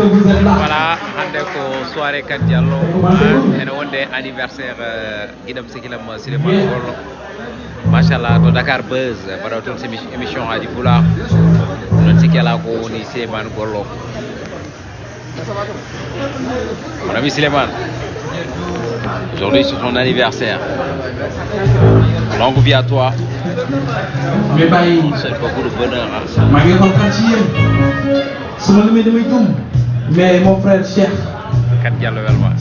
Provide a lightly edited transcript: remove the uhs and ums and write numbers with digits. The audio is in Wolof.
Voilà, hande ko soirée Kat Diallo ene wonde anniversaire guiɗam sikilam Souleymane Gollo machallah to Dakar Buzz mbaɗa toon émission aji Pulaar noon sikki ala ko woni Souleymane Gollo mon ami Souleymane. Aujourd'hui c'est ton anniversaire. Longue vie à toi. C'est beaucoup de bonheur. Mais mon frère Cheikh Kat Diallo également.